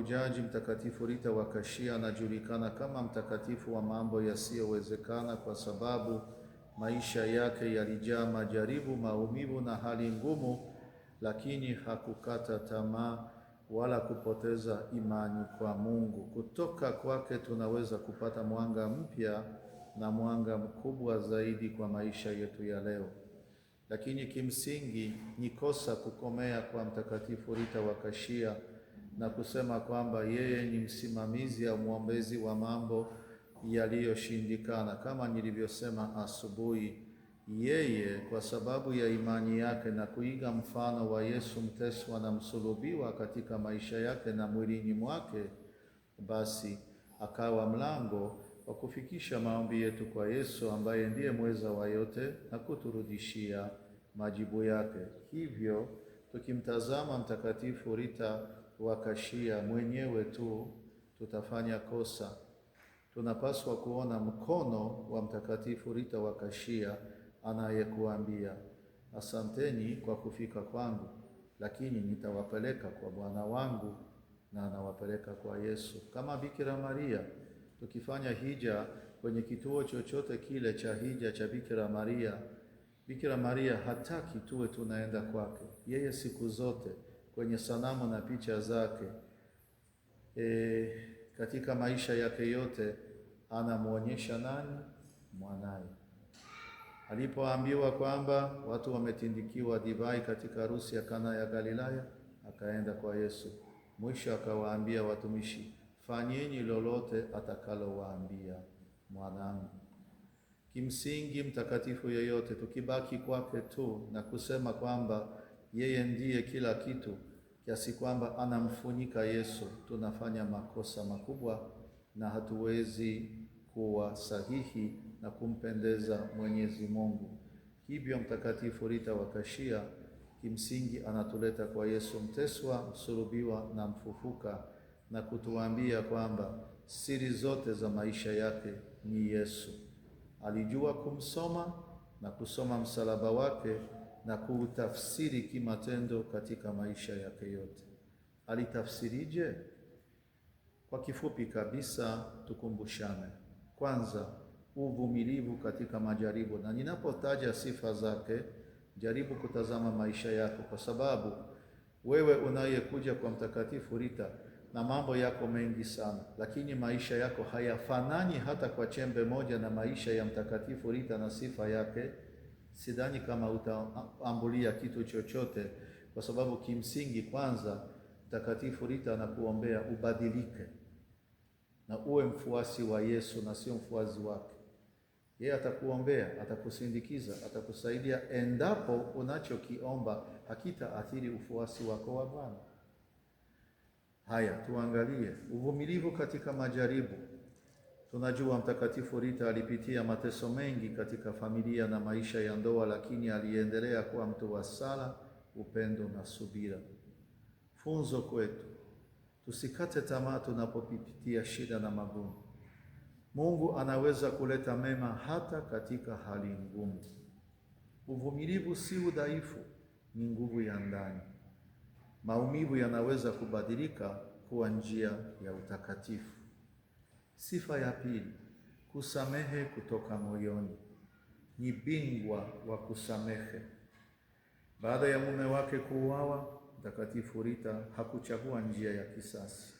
mahujaji, Mtakatifu Rita wa Kashia anajulikana kama mtakatifu wa mambo yasiyowezekana kwa sababu maisha yake yalijaa majaribu, maumivu na hali ngumu, lakini hakukata tamaa wala kupoteza imani kwa Mungu. Kutoka kwake tunaweza kupata mwanga mpya na mwanga mkubwa zaidi kwa maisha yetu ya leo. Lakini kimsingi ni kosa kukomea kwa Mtakatifu Rita wa Kashia na kusema kwamba yeye ni msimamizi au mwombezi wa mambo yaliyoshindikana. Kama nilivyosema asubuhi, yeye kwa sababu ya imani yake na kuiga mfano wa Yesu mteswa na msulubiwa katika maisha yake na mwilini mwake, basi akawa mlango wa kufikisha maombi yetu kwa Yesu ambaye ndiye mweza wa yote na kuturudishia majibu yake. Hivyo tukimtazama Mtakatifu Rita wa Kashia mwenyewe tu tutafanya kosa. Tunapaswa kuona mkono wa Mtakatifu Rita wa Kashia anayekuambia, asanteni kwa kufika kwangu, lakini nitawapeleka kwa Bwana wangu, na anawapeleka kwa Yesu. Kama Bikira Maria, tukifanya hija kwenye kituo chochote kile cha hija cha Bikira Maria, Bikira Maria hataki tuwe tunaenda kwake. Yeye siku zote kwenye sanamu na picha zake, katika maisha yake yote anamuonyesha nani? Mwanaye. Alipoambiwa kwamba watu wametindikiwa divai katika harusi ya Kana ya Galilaya, akaenda kwa Yesu. Mwisho akawaambia watumishi, fanyeni lolote atakalowaambia mwanangu. Kimsingi mtakatifu yeyote, tukibaki kwake tu na kusema kwamba yeye ndiye kila kitu, kiasi kwamba anamfunika Yesu, tunafanya makosa makubwa na hatuwezi kuwa sahihi na kumpendeza Mwenyezi Mungu. Hivyo Mtakatifu Rita wa Kashia kimsingi anatuleta kwa Yesu mteswa, msulubiwa na mfufuka, na kutuambia kwamba siri zote za maisha yake ni Yesu. Alijua kumsoma na kusoma msalaba wake na kuutafsiri kimatendo katika maisha yake yote. Alitafsirije? Kwa kifupi kabisa tukumbushane. Kwanza, uvumilivu katika majaribu. Na ninapotaja sifa zake, jaribu kutazama maisha yako, kwa sababu wewe unayekuja kwa Mtakatifu Rita na mambo yako mengi sana, lakini maisha yako hayafanani hata kwa chembe moja na maisha ya Mtakatifu Rita na sifa yake, sidhani kama utaambulia kitu chochote, kwa sababu kimsingi kwanza Mtakatifu Rita anakuombea ubadilike na uwe mfuasi wa Yesu na sio mfuasi wake. Yeye atakuombea, atakusindikiza, atakusaidia endapo unachokiomba hakitaathiri ufuasi wako wa Bwana. Haya, tuangalie uvumilivu katika majaribu. Tunajua Mtakatifu Rita alipitia mateso mengi katika familia na maisha ya ndoa, lakini aliendelea kuwa mtu wa sala, upendo na subira. Funzo kwetu, tusikate tamaa tunapopitia shida na magumu. Mungu anaweza kuleta mema hata katika hali ngumu. Uvumilivu si udhaifu, ni nguvu ya ndani. Maumivu yanaweza kubadilika kuwa njia ya utakatifu. Sifa ya pili, kusamehe kutoka moyoni. Ni bingwa wa kusamehe. Baada ya mume wake kuuawa, Mtakatifu Rita hakuchagua njia ya kisasi.